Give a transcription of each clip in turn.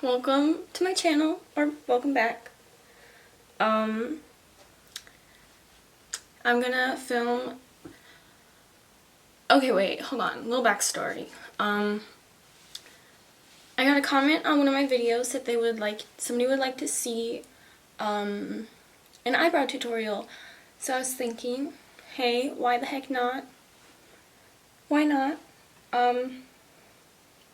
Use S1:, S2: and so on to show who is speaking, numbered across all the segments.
S1: welcome to my channel, or welcome back. I'm gonna film, okay wait, hold on, a little backstory. I got a comment on one of my videos that somebody would like to see, an eyebrow tutorial. So I was thinking, hey, why the heck not? Why not?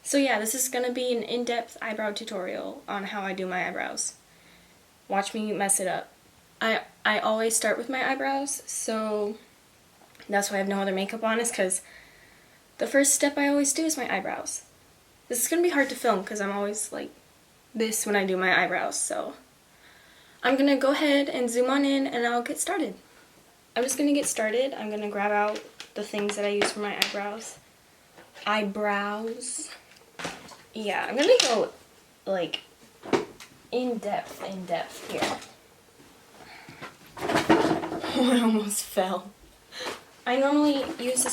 S1: So yeah, this is gonna be an in-depth eyebrow tutorial on how I do my eyebrows. Watch me mess it up. I always start with my eyebrows, so that's why I have no other makeup on, is because the first step I always do is my eyebrows. This is gonna be hard to film because I'm always like this when I do my eyebrows, so I'm gonna go ahead and zoom on in and I'll get started. I'm just gonna get started. I'm gonna grab out the things that I use for my eyebrows. Yeah, I'm gonna go like in depth here. Oh, I almost fell. I normally use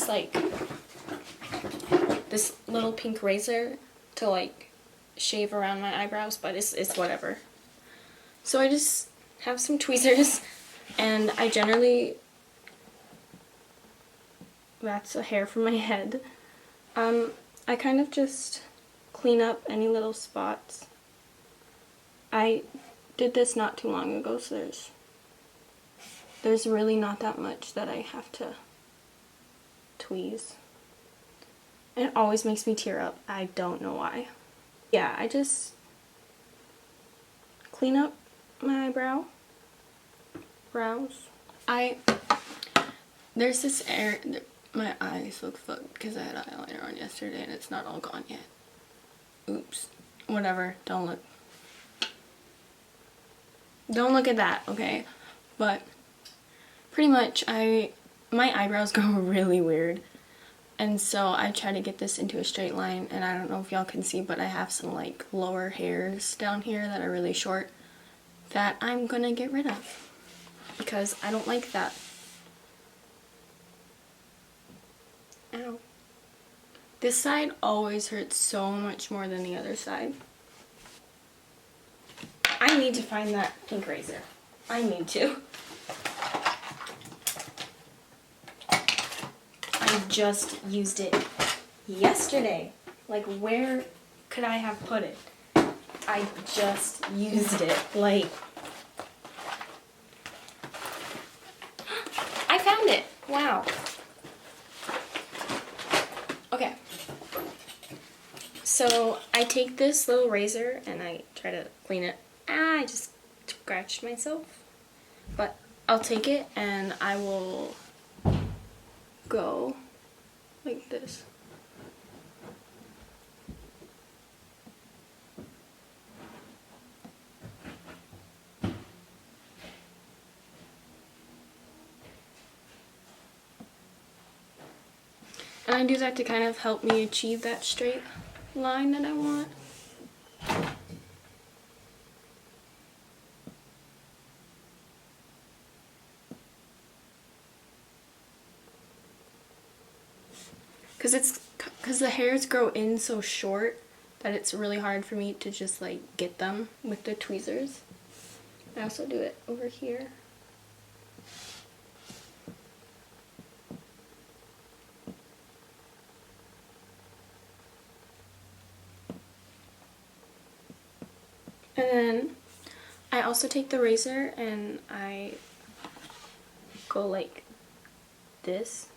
S1: this little pink razor to like shave around my eyebrows, but it's whatever. So I just have some tweezers, and I generally, that's a hair from my head. I kind of just clean up any little spots. I did this not too long ago, so there's really not that much that I have to tweeze. And it always makes me tear up. I don't know why. Yeah, I just clean up my brows. There's this my eyes look fucked because I had eyeliner on yesterday and it's not all gone yet. Oops. Whatever. Don't look at that, okay? But pretty much my eyebrows go really weird. And so I try to get this into a straight line, and I don't know if y'all can see, but I have some like lower hairs down here that are really short that I'm gonna get rid of because I don't like that. Ow. This side always hurts so much more than the other side. I need to find that pink razor. I need to. I just used it yesterday. Like, where could I have put it? I just used it. Like, I found it. Wow. Okay. So I take this little razor and I try to clean it. I just scratched myself. But I'll take it and I will go like this. And I do that to kind of help me achieve that straight line that I want. Because the hairs grow in so short that it's really hard for me to just like get them with the tweezers. I also do it over here. And then I also take the razor and I go like this.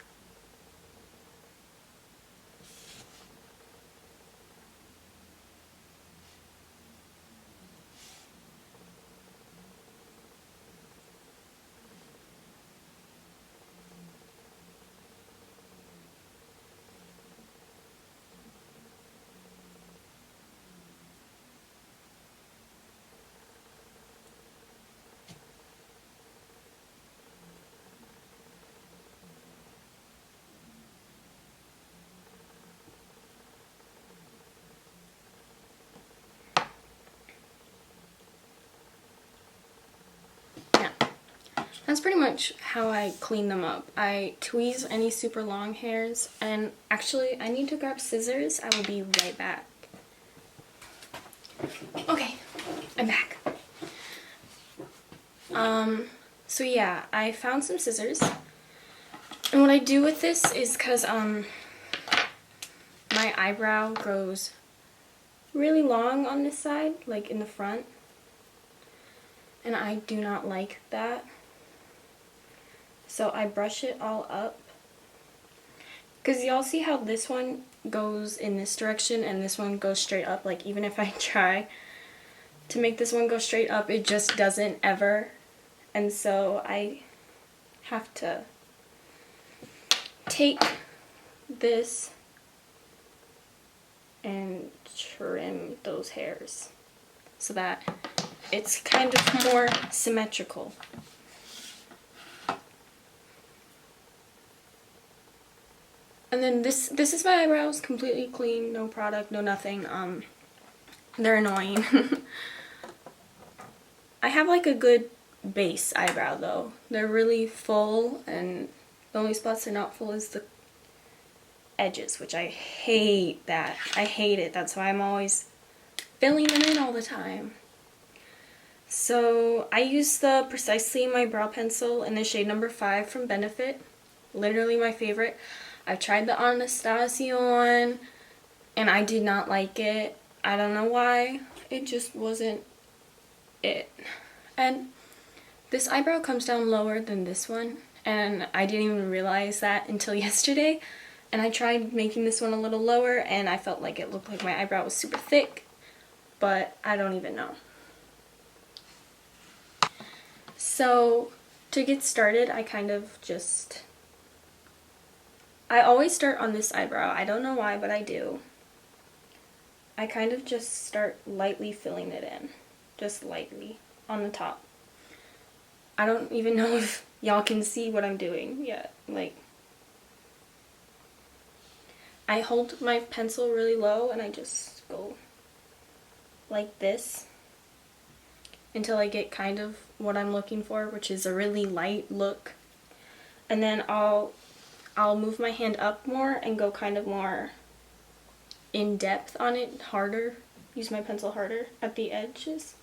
S1: That's pretty much how I clean them up. I tweeze any super long hairs, and actually I need to grab scissors. I will be right back. Okay, I'm back. So yeah, I found some scissors. And what I do with this is because my eyebrow grows really long on this side, like in the front. And I do not like that. So I brush it all up. Because y'all see how this one goes in this direction and this one goes straight up. Like even if I try to make this one go straight up, it just doesn't ever. And so I have to take this and trim those hairs so that it's kind of more symmetrical. And then this is my eyebrows, completely clean, no product, no nothing. They're annoying. I have like a good base eyebrow though. They're really full, and the only spots they're not full is the edges, which I hate that. I hate it. That's why I'm always filling them in all the time. So I use the Precisely My Brow Pencil in the shade number 5 from Benefit. Literally my favorite. I've tried the Anastasia one and I did not like it. I don't know why. It just wasn't it. And this eyebrow comes down lower than this one, and I didn't even realize that until yesterday. And I tried making this one a little lower and I felt like it looked like my eyebrow was super thick, but I don't even know. So to get started, I always start on this eyebrow. I don't know why, but I do. I kind of just start lightly filling it in. Just lightly on the top. I don't even know if y'all can see what I'm doing yet. Like, I hold my pencil really low and I just go like this until I get kind of what I'm looking for, which is a really light look. And then I'll move my hand up more and go kind of more in depth on it, harder. Use my pencil harder at the edges.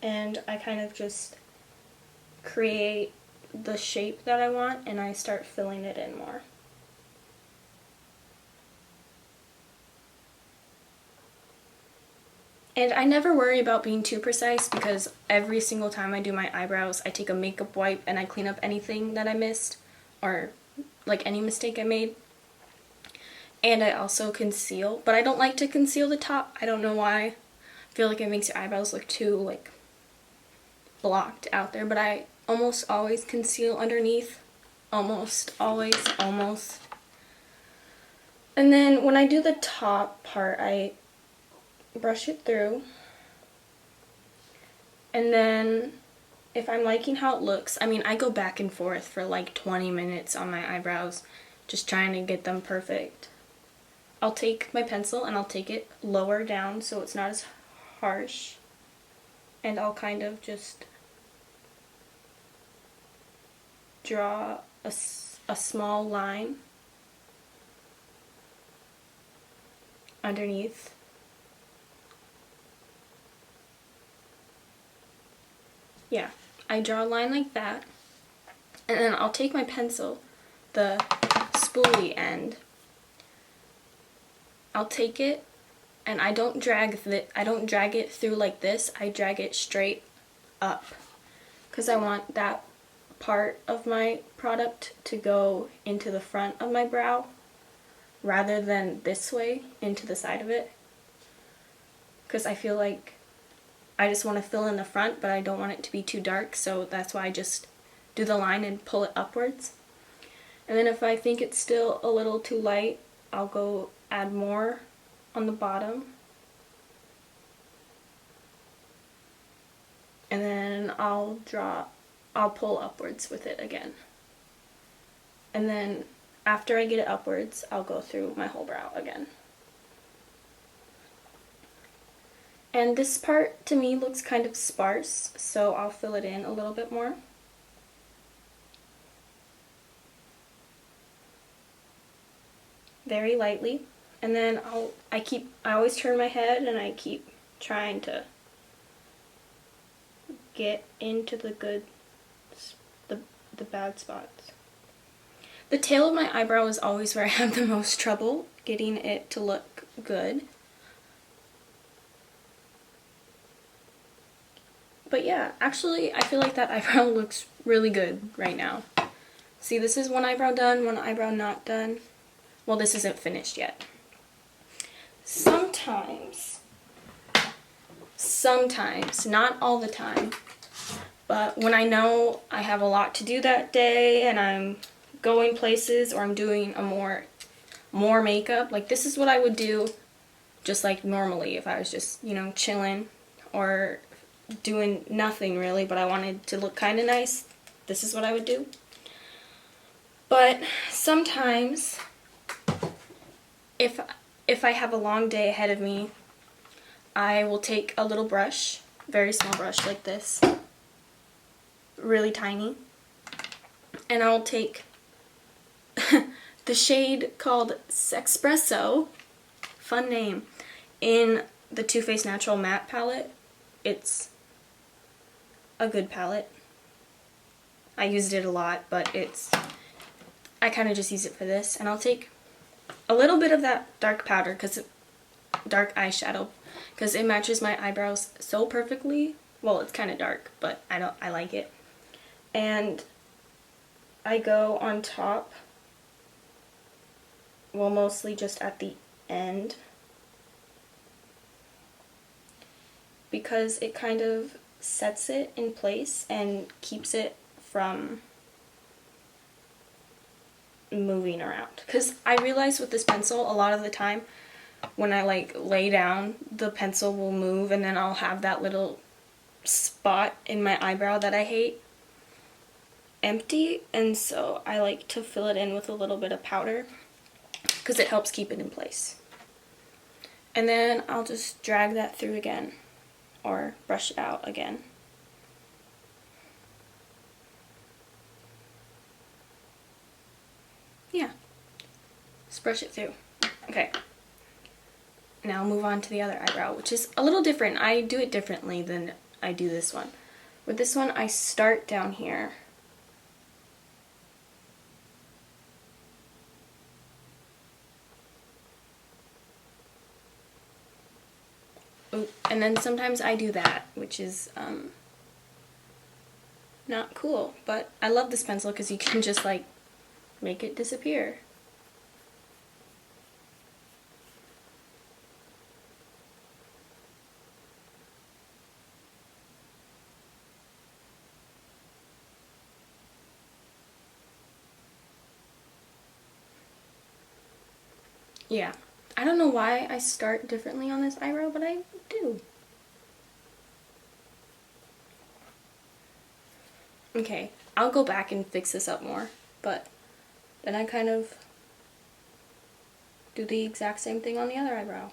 S1: And I kind of just create the shape that I want and I start filling it in more. And I never worry about being too precise because every single time I do my eyebrows, I take a makeup wipe and I clean up anything that I missed or like any mistake I made. And I also conceal, but I don't like to conceal the top. I don't know why. I feel like it makes your eyebrows look too like blocked out there, but I almost always conceal underneath. Almost always, almost. And then when I do the top part, I brush it through. And then if I'm liking how it looks, I mean, I go back and forth for like 20 minutes on my eyebrows, just trying to get them perfect. I'll take my pencil and I'll take it lower down so it's not as harsh. And I'll kind of just draw a small line underneath. Yeah, I draw a line like that, and then I'll take my pencil, the spoolie end, I'll take it, and I don't drag it through like this, I drag it straight up, because I want that part of my product to go into the front of my brow, rather than this way, into the side of it, because I feel like I just want to fill in the front, but I don't want it to be too dark, so that's why I just do the line and pull it upwards. And then if I think it's still a little too light, I'll go add more on the bottom. And then I'll pull upwards with it again. And then after I get it upwards, I'll go through my whole brow again. And this part to me looks kind of sparse, so I'll fill it in a little bit more. Very lightly. And then I always turn my head and I keep trying to get into the bad spots. The tail of my eyebrow is always where I have the most trouble getting it to look good. But yeah, actually I feel like that eyebrow looks really good right now. See, this is one eyebrow done, one eyebrow not done. Well, this isn't finished yet. Sometimes, not all the time, but when I know I have a lot to do that day and I'm going places or I'm doing a more makeup, like this is what I would do just like normally if I was just, you know, chilling or doing nothing really, but I wanted to look kind of nice. This is what I would do. But sometimes if I have a long day ahead of me, I will take a little brush, very small brush like this, really tiny, and I'll take the shade called Sexpresso, fun name, in the Too Faced Natural Matte palette. It's a good palette. I used it a lot, but I kind of just use it for this, and I'll take a little bit of that dark powder, dark eyeshadow, because it matches my eyebrows so perfectly. Well, it's kind of dark, but I like it. And I go on top, well, mostly just at the end, because it kind of sets it in place and keeps it from moving around. Because I realize with this pencil, a lot of the time when I like lay down, the pencil will move and then I'll have that little spot in my eyebrow that I hate empty, and so I like to fill it in with a little bit of powder because it helps keep it in place. And then I'll just drag that through again or brush it out again. Yeah, just brush it through. Okay, now I'll move on to the other eyebrow, which is a little different. I do it differently than I do this one. With this one, I start down here. And then sometimes I do that, which is not cool, but I love this pencil because you can just like make it disappear. Yeah, I don't know why I start differently on this eyebrow, but I do. Okay, I'll go back and fix this up more, but then I kind of do the exact same thing on the other eyebrow.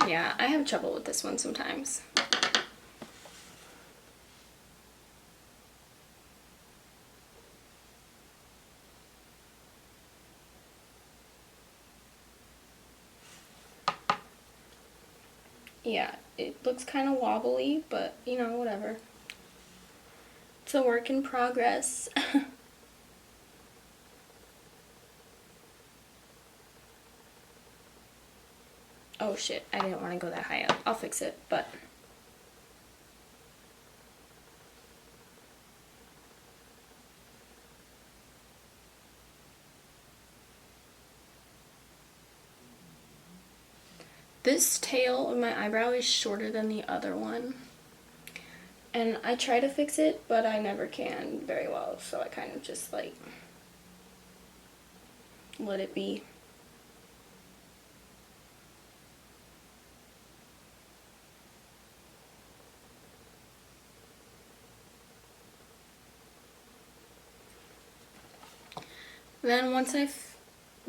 S1: Yeah, I have trouble with this one sometimes. Yeah, it looks kind of wobbly, but you know, whatever. It's a work in progress. Oh shit, I didn't want to go that high up. I'll fix it, but... This tail of my eyebrow is shorter than the other one. And I try to fix it, but I never can very well, so I kind of just like let it be. And then once I've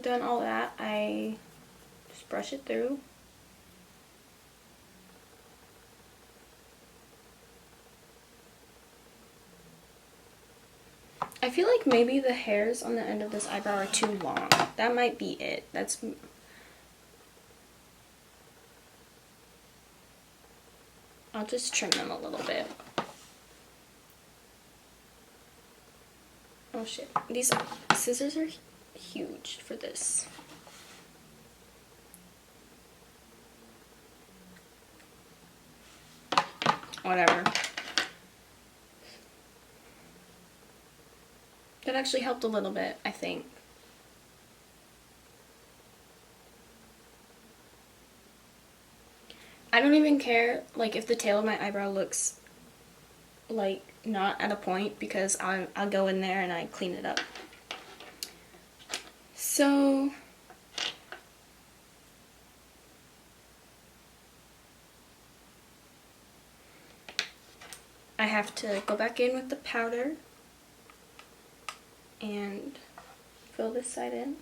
S1: done all that, I just brush it through. I feel like maybe the hairs on the end of this eyebrow are too long. That might be it. I'll just trim them a little bit. Oh shit. These scissors are huge for this. Whatever. That actually helped a little bit, I think. I don't even care, like, if the tail of my eyebrow looks, like, not at a point, because I'll go in there and I clean it up. So, I have to go back in with the powder and fill this side in.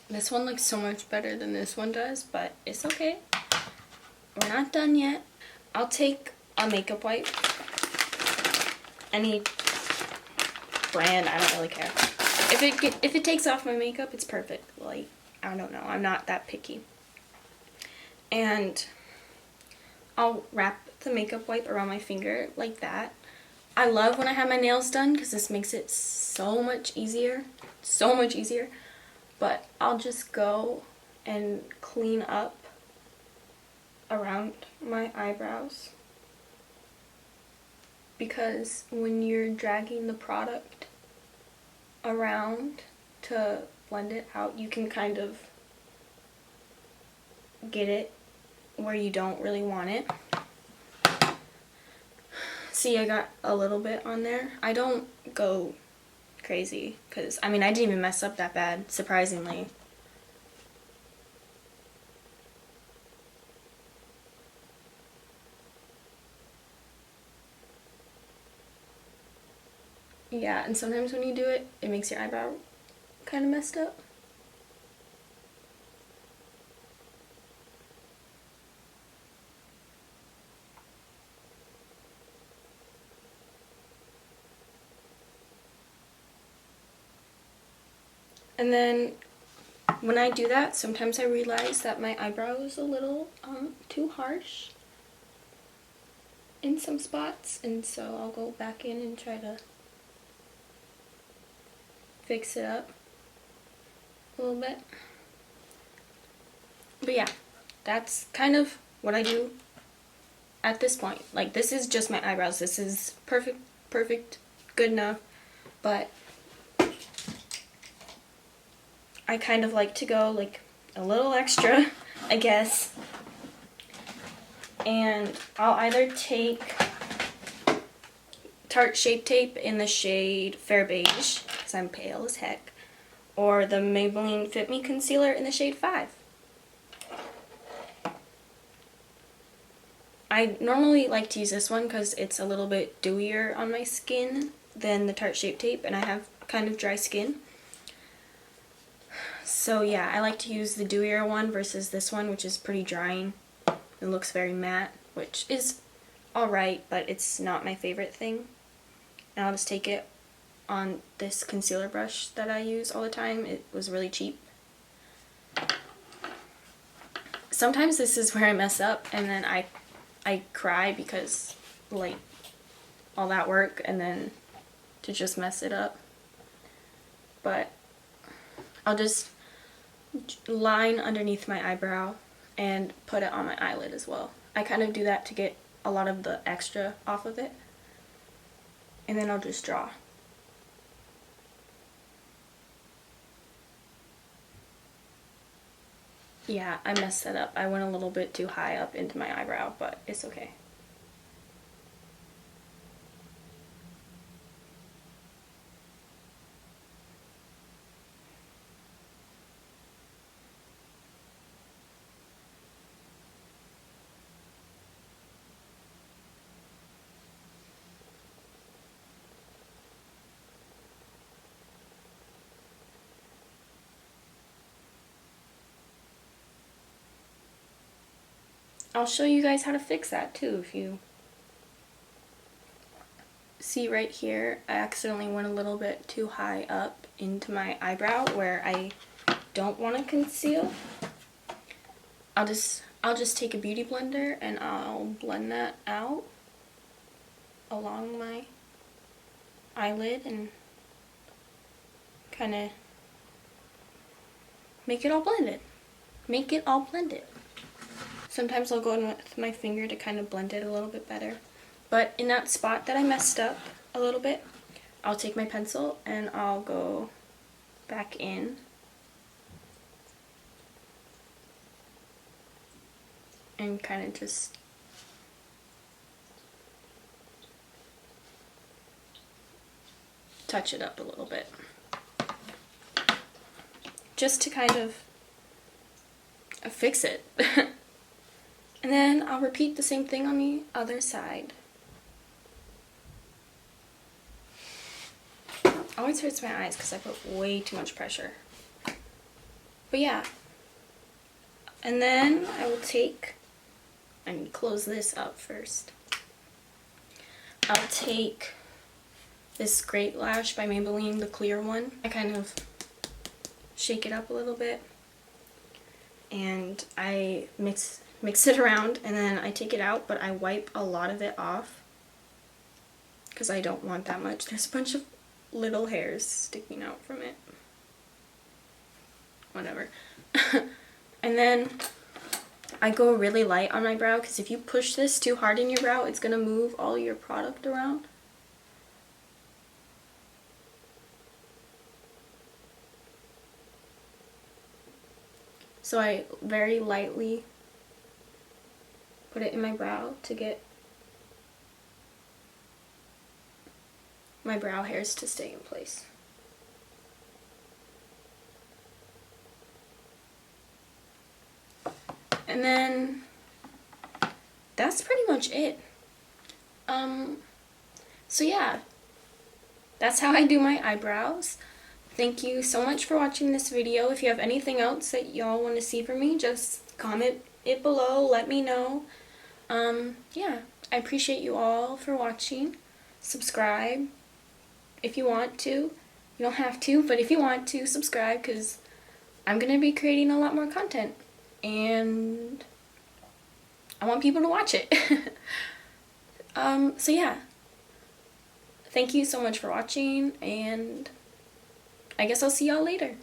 S1: This one looks so much better than this one does, but it's okay. We're not done yet. I'll take a makeup wipe. Any brand, I don't really care. If it takes off my makeup, it's perfect. Like, I don't know, I'm not that picky. And I'll wrap the makeup wipe around my finger like that. I love when I have my nails done because this makes it so much easier. So much easier. But I'll just go and clean up around my eyebrows, because when you're dragging the product around to blend it out, you can kind of get it where you don't really want it. See, I got a little bit on there. I don't go crazy because, I mean, I didn't even mess up that bad, surprisingly. Yeah, and sometimes when you do it, it makes your eyebrow kind of messed up. And then when I do that, sometimes I realize that my eyebrow is a little too harsh in some spots, and so I'll go back in and try to fix it up a little bit. But yeah, that's kind of what I do at this point. Like, this is just my eyebrows. This is perfect, good enough. But I kind of like to go like a little extra, I guess. And I'll either take Tarte Shape Tape in the shade Fair Beige, because I'm pale as heck, or the Maybelline Fit Me Concealer in the shade 5. I normally like to use this one because it's a little bit dewier on my skin than the Tarte Shape Tape, and I have kind of dry skin. So yeah, I like to use the dewier one versus this one, which is pretty drying. It looks very matte, which is alright, but it's not my favorite thing. And I'll just take it on this concealer brush that I use all the time. It was really cheap. Sometimes this is where I mess up, and then I cry because, like, all that work and then to just mess it up. But I'll just line underneath my eyebrow and put it on my eyelid as well. I kind of do that to get a lot of the extra off of it. And then I'll just draw. Yeah, I messed that up. I went a little bit too high up into my eyebrow, but it's okay. I'll show you guys how to fix that too. If you see right here, I accidentally went a little bit too high up into my eyebrow where I don't want to conceal. I'll just take a beauty blender and I'll blend that out along my eyelid and kind of make it all blended. Make it all blended. Sometimes I'll go in with my finger to kind of blend it a little bit better. But in that spot that I messed up a little bit, I'll take my pencil and I'll go back in and kind of just touch it up a little bit. Just to kind of fix it. And then I'll repeat the same thing on the other side. Always hurts my eyes because I put way too much pressure. But yeah. And then I will take, I need to close this up first. I'll take this Great Lash by Maybelline, the clear one. I kind of shake it up a little bit. And I mix it around, and then I take it out, but I wipe a lot of it off because I don't want that much. There's a bunch of little hairs sticking out from it. Whatever. And then I go really light on my brow because if you push this too hard in your brow, it's going to move all your product around. So I very lightly put it in my brow to get my brow hairs to stay in place. And then that's pretty much it. So yeah, that's how I do my eyebrows. Thank you so much for watching this video. If you have anything else that y'all want to see from me, just comment it below, let me know. Yeah, I appreciate you all for watching. Subscribe if you want to. You don't have to, but if you want to, subscribe because I'm going to be creating a lot more content. And I want people to watch it. So yeah. Thank you so much for watching, and I guess I'll see y'all later.